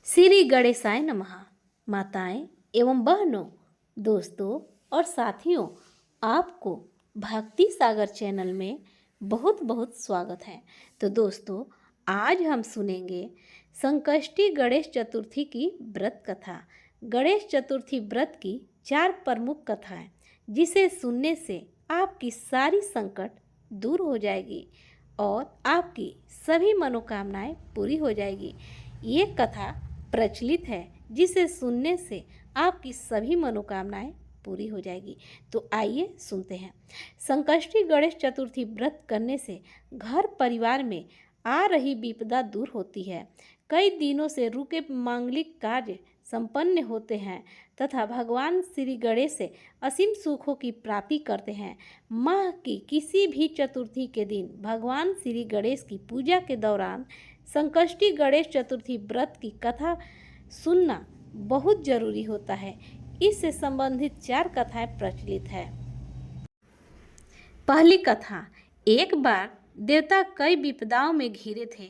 श्री गणेशाय नमः। माताएं एवं बहनों, दोस्तों और साथियों, आपको भक्ति सागर चैनल में बहुत बहुत स्वागत है। तो दोस्तों, आज हम सुनेंगे संकष्टी गणेश चतुर्थी की व्रत कथा। गणेश चतुर्थी व्रत की 4 प्रमुख कथाएं, जिसे सुनने से आपकी सारी संकट दूर हो जाएगी और आपकी सभी मनोकामनाएं पूरी हो जाएगी। ये कथा प्रचलित है, जिसे सुनने से आपकी सभी मनोकामनाएं पूरी हो जाएगी। तो आइए सुनते हैं। संकष्टी गणेश चतुर्थी व्रत करने से घर परिवार में आ रही विपदा दूर होती है। कई दिनों से रुके मांगलिक कार्य संपन्न होते हैं तथा भगवान श्री गणेश से असीम सुखों की प्राप्ति करते हैं। माह की किसी भी चतुर्थी के दिन भगवान श्री गणेश की पूजा के दौरान संकष्टी गणेश चतुर्थी व्रत की कथा सुनना बहुत जरूरी होता है। इससे संबंधित 4 कथाएं प्रचलित है। पहली कथा। एक बार देवता कई विपदाओं में घिरे थे,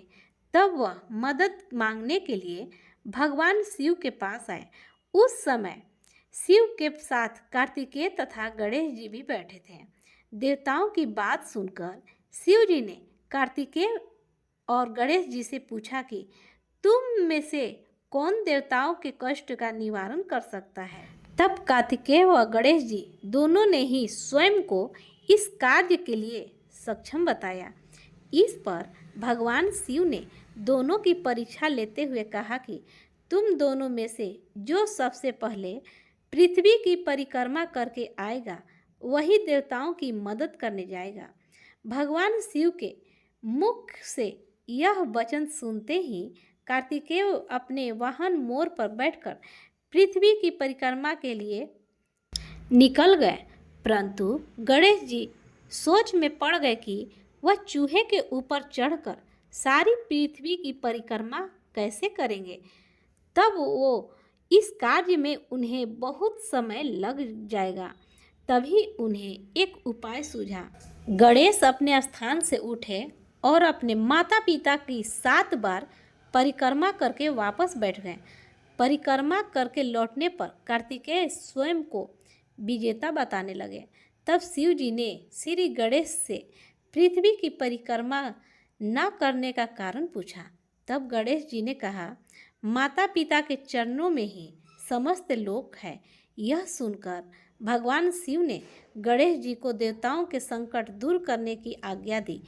तब वह मदद मांगने के लिए भगवान शिव के पास आए। उस समय शिव के साथ कार्तिकेय तथा गणेश जी भी बैठे थे। देवताओं की बात सुनकर शिव जी ने कार्तिकेय और गणेश जी से पूछा कि तुम में से कौन देवताओं के कष्ट का निवारण कर सकता है। तब कार्तिकेय व गणेश जी दोनों ने ही स्वयं को इस कार्य के लिए सक्षम बताया। इस पर भगवान शिव ने दोनों की परीक्षा लेते हुए कहा कि तुम दोनों में से जो सबसे पहले पृथ्वी की परिक्रमा करके आएगा, वही देवताओं की मदद करने जाएगा। भगवान शिव के मुख से यह वचन सुनते ही कार्तिकेय अपने वाहन मोर पर बैठकर पृथ्वी की परिक्रमा के लिए निकल गए, परंतु गणेश जी सोच में पड़ गए कि वह चूहे के ऊपर चढ़कर सारी पृथ्वी की परिक्रमा कैसे करेंगे। तब वो इस कार्य में उन्हें बहुत समय लग जाएगा। तभी उन्हें एक उपाय सूझा। गणेश अपने स्थान से उठे और अपने माता पिता की 7 बार परिक्रमा करके वापस बैठ गए। परिक्रमा करके लौटने पर कार्तिकेय स्वयं को विजेता बताने लगे। तब शिव जी ने श्री गणेश से पृथ्वी की परिक्रमा न करने का कारण पूछा। तब गणेश जी ने कहा, माता पिता के चरणों में ही समस्त लोक है। यह सुनकर भगवान शिव ने गणेश जी को देवताओं के संकट दूर करने की आज्ञा दी।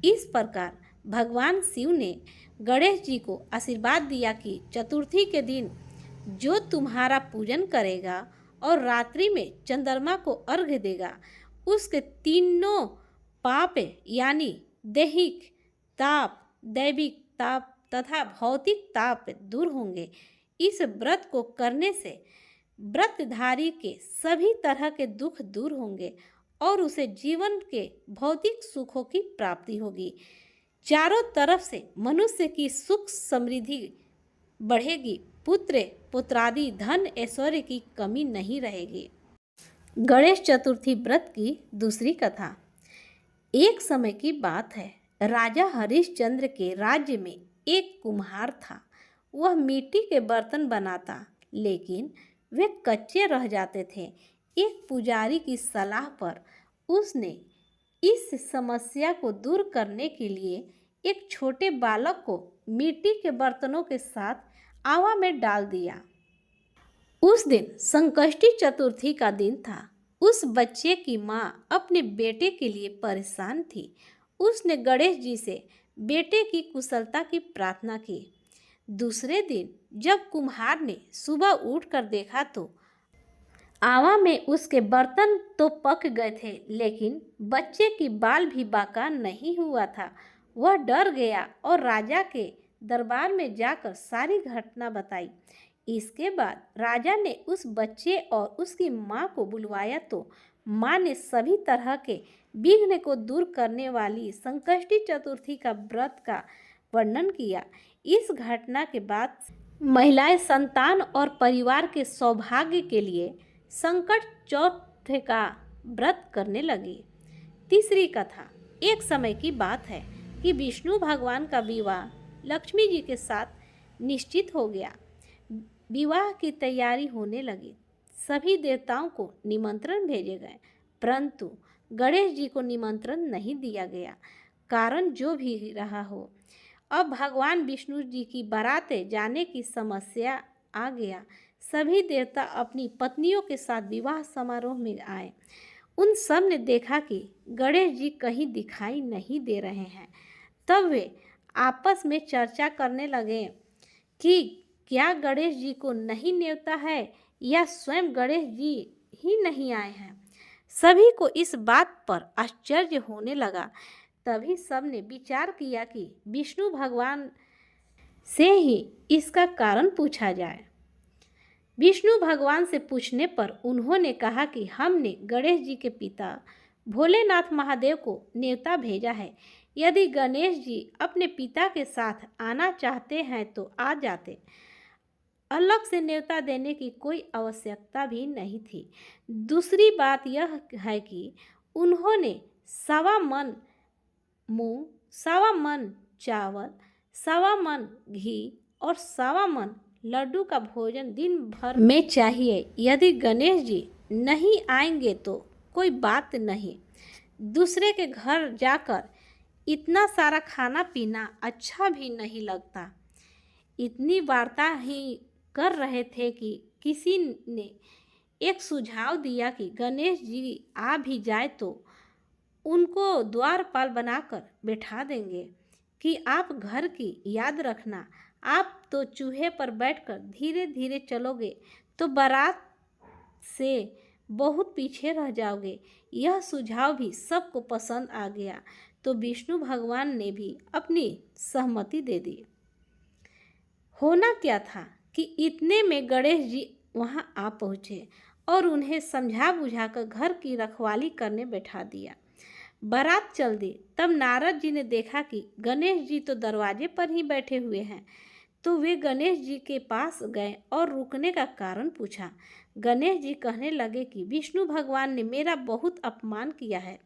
इस प्रकार भगवान शिव ने गणेश जी को आशीर्वाद दिया कि चतुर्थी के दिन जो तुम्हारा पूजन करेगा और रात्रि में चंद्रमा को अर्घ्य देगा, उसके तीनों पाप यानी दैहिक ताप, दैविक ताप तथा भौतिक ताप दूर होंगे। इस व्रत को करने से व्रतधारी के सभी तरह के दुख दूर होंगे और उसे जीवन के भौतिक सुखों की प्राप्ति होगी। चारों तरफ से मनुष्य की सुख समृद्धि बढ़ेगी। पुत्र पुत्रादि धन ऐश्वर्य की कमी नहीं रहेगी। गणेश चतुर्थी व्रत की दूसरी कथा। एक समय की बात है, राजा हरिश्चंद्र के राज्य में एक कुम्हार था। वह मिट्टी के बर्तन बनाता, लेकिन वे कच्चे रह जाते थे। एक पुजारी की सलाह पर उसने इस समस्या को दूर करने के लिए एक छोटे बालक को मिट्टी के बर्तनों के साथ आवा में डाल दिया। उस दिन संकष्टी चतुर्थी का दिन था। उस बच्चे की माँ अपने बेटे के लिए परेशान थी। उसने गणेश जी से बेटे की कुशलता की प्रार्थना की। दूसरे दिन जब कुम्हार ने सुबह उठकर देखा तो आवा में उसके बर्तन तो पक गए थे, लेकिन बच्चे की बाल भी बाका नहीं हुआ था। वह डर गया और राजा के दरबार में जाकर सारी घटना बताई। इसके बाद राजा ने उस बच्चे और उसकी माँ को बुलवाया तो माँ ने सभी तरह के विघ्न को दूर करने वाली संकष्टी चतुर्थी का व्रत का वर्णन किया। इस घटना के बाद महिलाएं संतान और परिवार के सौभाग्य के लिए संकट चौथ का व्रत करने लगी। तीसरी कथा। एक समय की बात है कि विष्णु भगवान का विवाह लक्ष्मी जी के साथ निश्चित हो गया। विवाह की तैयारी होने लगी। सभी देवताओं को निमंत्रण भेजे गए, परंतु गणेश जी को निमंत्रण नहीं दिया गया। कारण जो भी रहा हो, अब भगवान विष्णु जी की बारातें जाने की समस्या आ गया। सभी देवता अपनी पत्नियों के साथ विवाह समारोह में आए। उन सब ने देखा कि गणेश जी कहीं दिखाई नहीं दे रहे हैं। तब वे आपस में चर्चा करने लगे कि क्या गणेश जी को नहीं न्योता है या स्वयं गणेश जी ही नहीं आए हैं। सभी को इस बात पर आश्चर्य होने लगा। तभी सबने विचार किया कि विष्णु भगवान से ही इसका कारण पूछा जाए। विष्णु भगवान से पूछने पर उन्होंने कहा कि हमने गणेश जी के पिता भोलेनाथ महादेव को न्योता भेजा है। यदि गणेश जी अपने पिता के साथ आना चाहते हैं तो आ जाते। अलग से न्योता देने की कोई आवश्यकता भी नहीं थी। दूसरी बात यह है कि उन्होंने सवा मन मूंग, सवा मन चावल, सवा मन घी और सवा मन लड्डू का भोजन दिन भर में चाहिए। यदि गणेश जी नहीं आएंगे तो कोई बात नहीं। दूसरे के घर जाकर इतना सारा खाना पीना अच्छा भी नहीं लगता। इतनी वार्ता ही कर रहे थे कि किसी ने एक सुझाव दिया कि गणेश जी आ भी जाए तो उनको द्वारपाल बनाकर बैठा देंगे कि आप घर की याद रखना। आप तो चूहे पर बैठकर धीरे धीरे चलोगे तो बारात से बहुत पीछे रह जाओगे। यह सुझाव भी सबको पसंद आ गया तो विष्णु भगवान ने भी अपनी सहमति दे दी। होना क्या था कि इतने में गणेश जी वहां आ पहुँचे और उन्हें समझा बुझाकर घर की रखवाली करने बैठा दिया। बारात चल दी। तब नारद जी ने देखा कि गणेश जी तो दरवाजे पर ही बैठे हुए हैं, तो वे गणेश जी के पास गए और रुकने का कारण पूछा। गणेश जी कहने लगे कि विष्णु भगवान ने मेरा बहुत अपमान किया है।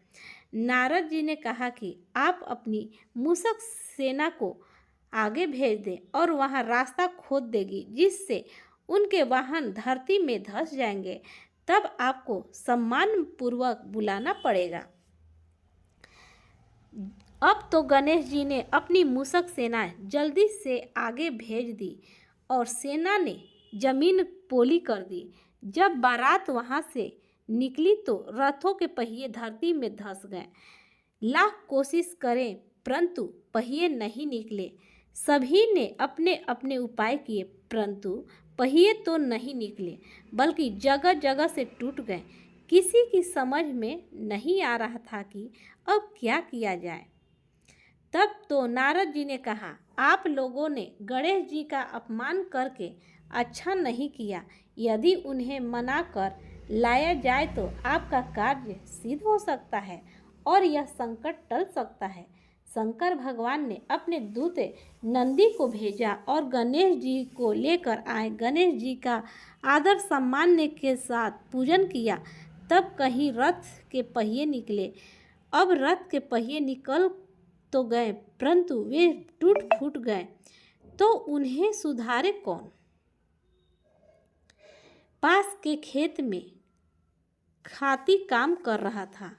नारद जी ने कहा कि आप अपनी मूषक सेना को आगे भेज दें और वहां रास्ता खोद देगी, जिससे उनके वाहन धरती में धंस जाएंगे। तब आपको सम्मानपूर्वक बुलाना पड़ेगा। अब तो गणेश जी ने अपनी मूषक सेना जल्दी से आगे भेज दी और सेना ने जमीन पोली कर दी। जब बारात वहां से निकली तो रथों के पहिए धरती में धंस गए। लाख कोशिश करें परंतु पहिए नहीं निकले। सभी ने अपने अपने उपाय किए परंतु पहिए तो नहीं निकले, बल्कि जगह जगह से टूट गए। किसी की समझ में नहीं आ रहा था कि अब क्या किया जाए। तब तो नारद जी ने कहा, आप लोगों ने गणेश जी का अपमान करके अच्छा नहीं किया। यदि उन्हें मना कर लाया जाए तो आपका कार्य सिद्ध हो सकता है और यह संकट टल सकता है। शंकर भगवान ने अपने दूत नंदी को भेजा और गणेश जी को लेकर आए। गणेश जी का आदर सम्मान के साथ पूजन किया। तब कहीं रथ के पहिए निकले। अब रथ के पहिए निकल तो गए परंतु वे टूट फूट गए, तो उन्हें सुधारे कौन। पास के खेत में खाती काम कर रहा था,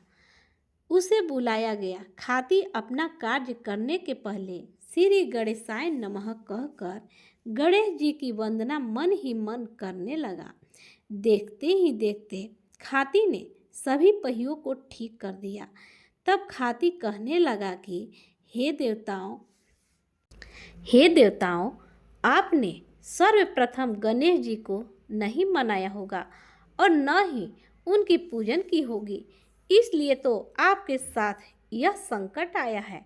उसे बुलाया गया। खाती अपना कार्य करने के पहले श्री गणेशाय नमः कहकर गणेश जी की वंदना मन ही मन करने लगा। देखते ही देखते खाती ने सभी पहियों को ठीक कर दिया। तब खाती कहने लगा कि हे देवताओं, आपने सर्वप्रथम गणेश जी को नहीं मनाया होगा और न ही उनकी पूजन की होगी, इसलिए तो आपके साथ यह संकट आया है।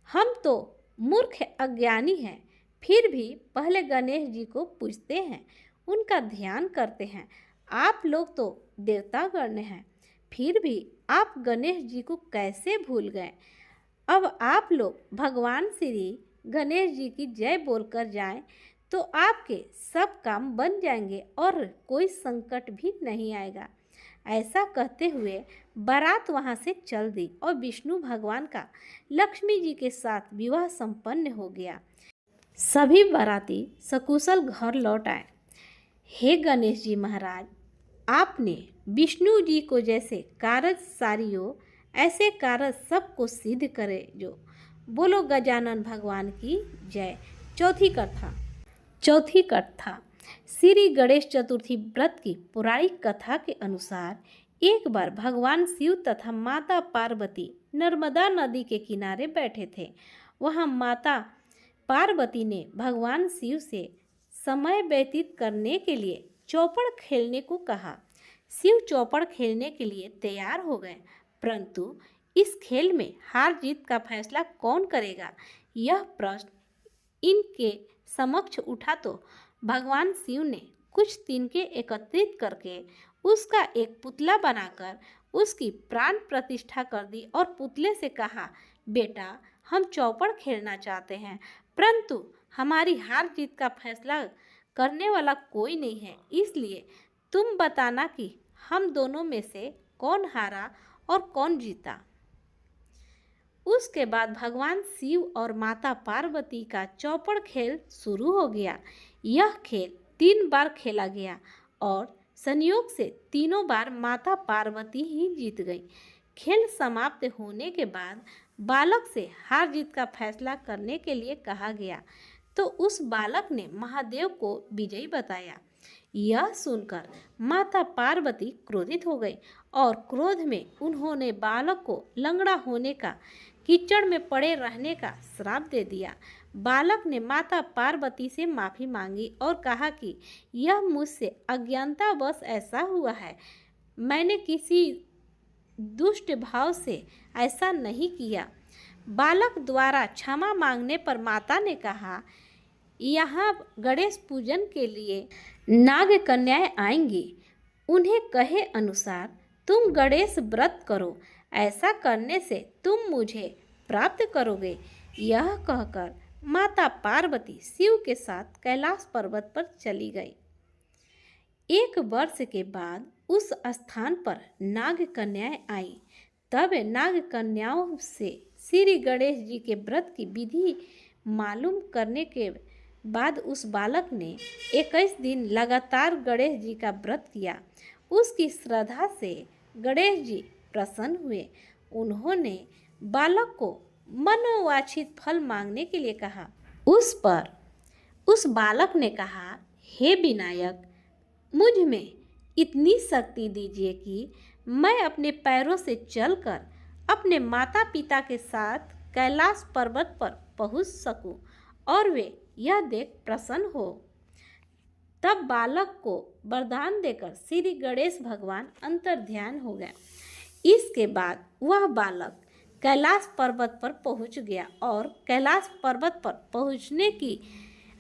हम तो मूर्ख अज्ञानी हैं, फिर भी पहले गणेश जी को पूजते हैं, उनका ध्यान करते हैं। आप लोग तो देवतागण हैं, फिर भी आप गणेश जी को कैसे भूल गए। अब आप लोग भगवान श्री गणेश जी की जय बोलकर जाएं तो आपके सब काम बन जाएंगे और कोई संकट भी नहीं आएगा। ऐसा कहते हुए बारात वहां से चल दी और विष्णु भगवान का लक्ष्मी जी के साथ विवाह संपन्न हो गया। सभी बाराती सकुशल घर लौट आए। हे गणेश जी महाराज, आपने विष्णु जी को जैसे कारज सारियो ऐसे कारज सबको सिद्ध करे जो। बोलो गजानन भगवान की जय। चौथी कथा श्री गणेश चतुर्थी व्रत की पौराणिक कथा के अनुसार एक बार भगवान शिव तथा माता पार्वती नर्मदा नदी के किनारे बैठे थे। वहाँ माता पार्वती ने भगवान शिव से समय व्यतीत करने के लिए चौपड़ खेलने को कहा। शिव चौपड़ खेलने के लिए तैयार हो गए, परंतु इस खेल में हार जीत का फैसला कौन करेगा, यह प्रश्न इनके समक्ष उठा तो भगवान शिव ने कुछ तिनके एकत्रित करके उसका एक पुतला बनाकर उसकी प्राण प्रतिष्ठा कर दी और पुतले से कहा, बेटा हम चौपड़ खेलना चाहते हैं, परंतु हमारी हार जीत का फैसला करने वाला कोई नहीं है, इसलिए तुम बताना कि हम दोनों में से कौन हारा और कौन जीता। उसके बाद भगवान शिव और माता पार्वती का चौपड़ खेल शुरू हो गया। यह खेल 3 बार खेला गया और संयोग से तीनों बार माता पार्वती ही जीत गई। खेल समाप्त होने के बाद बालक से हार जीत का फैसला करने के लिए कहा गया, तो उस बालक ने महादेव को विजयी बताया। यह सुनकर माता पार्वती क्रोधित हो गई और क्रोध में उन्होंने बालक को लंगड़ा होने का, कीचड़ में पड़े रहने का श्राप दे दिया। बालक ने माता पार्वती से माफ़ी मांगी और कहा कि यह मुझसे अज्ञानतावश ऐसा हुआ है, मैंने किसी दुष्ट भाव से ऐसा नहीं किया। बालक द्वारा क्षमा मांगने पर माता ने कहा, यहाँ गणेश पूजन के लिए नाग कन्याएं आएंगी, उन्हें कहे अनुसार तुम गणेश व्रत करो, ऐसा करने से तुम मुझे प्राप्त करोगे। यह कहकर माता पार्वती शिव के साथ कैलाश पर्वत पर चली गई। 1 वर्ष के बाद उस स्थान पर नाग कन्याएं आई। तब नाग कन्याओं से श्री गणेश जी के व्रत की विधि मालूम करने के बाद उस बालक ने 21 दिन लगातार गणेश जी का व्रत किया। उसकी श्रद्धा से गणेश जी प्रसन्न हुए। उन्होंने बालक को मनोवांछित फल मांगने के लिए कहा। उस पर उस बालक ने कहा, हे विनायक, मुझ में इतनी शक्ति दीजिए कि मैं अपने पैरों से चलकर अपने माता पिता के साथ कैलाश पर्वत पर पहुंच सकूं और वे यह देख प्रसन्न हो। तब बालक को वरदान देकर श्री गणेश भगवान अंतर्ध्यान हो गए। इसके बाद वह बालक कैलाश पर्वत पर पहुंच गया और कैलाश पर्वत पर पहुंचने की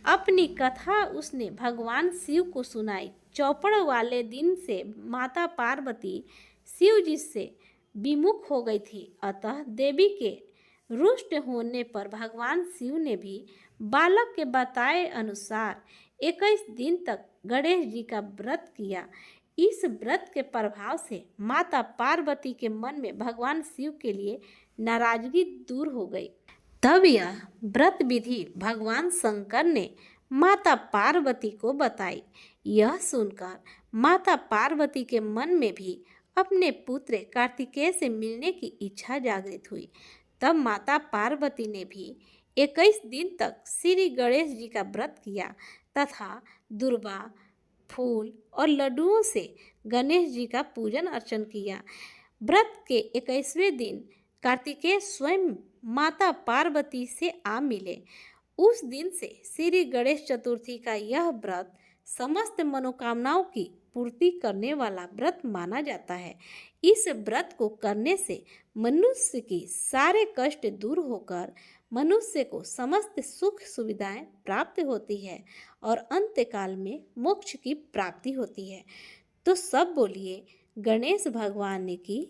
अपनी कथा उसने भगवान शिव को सुनाई। चौपड़ वाले दिन से माता पार्वती शिव जी से विमुख हो गई थी, अतः देवी के रुष्ट होने पर भगवान शिव ने भी बालक के बताए अनुसार 21 दिन तक गणेश जी का व्रत किया। इस व्रत के प्रभाव से माता पार्वती के मन में भगवान शिव के लिए नाराजगी दूर हो गई। तब यह व्रत विधि भगवान शंकर ने माता पार्वती को बताई। यह सुनकर माता पार्वती के मन में भी अपने पुत्र कार्तिकेय से मिलने की इच्छा जागृत हुई। तब माता पार्वती ने भी 21 दिन तक श्री गणेश जी का व्रत किया तथा दुर्वा, फूल और लड्डुओं से गणेश जी का पूजन अर्चन किया। व्रत के 21वें दिन कार्तिकेय स्वयं माता पार्वती से आ मिले। उस दिन से श्री गणेश चतुर्थी का यह व्रत समस्त मनोकामनाओं की पूर्ति करने वाला व्रत माना जाता है। इस व्रत को करने से मनुष्य की सारे कष्ट दूर होकर मनुष्य को समस्त सुख सुविधाएं प्राप्त होती है और अंत्यकाल में मोक्ष की प्राप्ति होती है। तो सब बोलिए गणेश भगवान की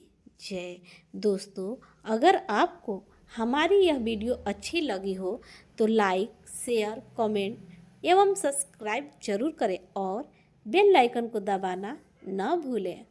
जय। दोस्तों, अगर आपको हमारी यह वीडियो अच्छी लगी हो तो लाइक, शेयर, कमेंट एवं सब्सक्राइब जरूर करें और बेल आइकन को दबाना न भूलें।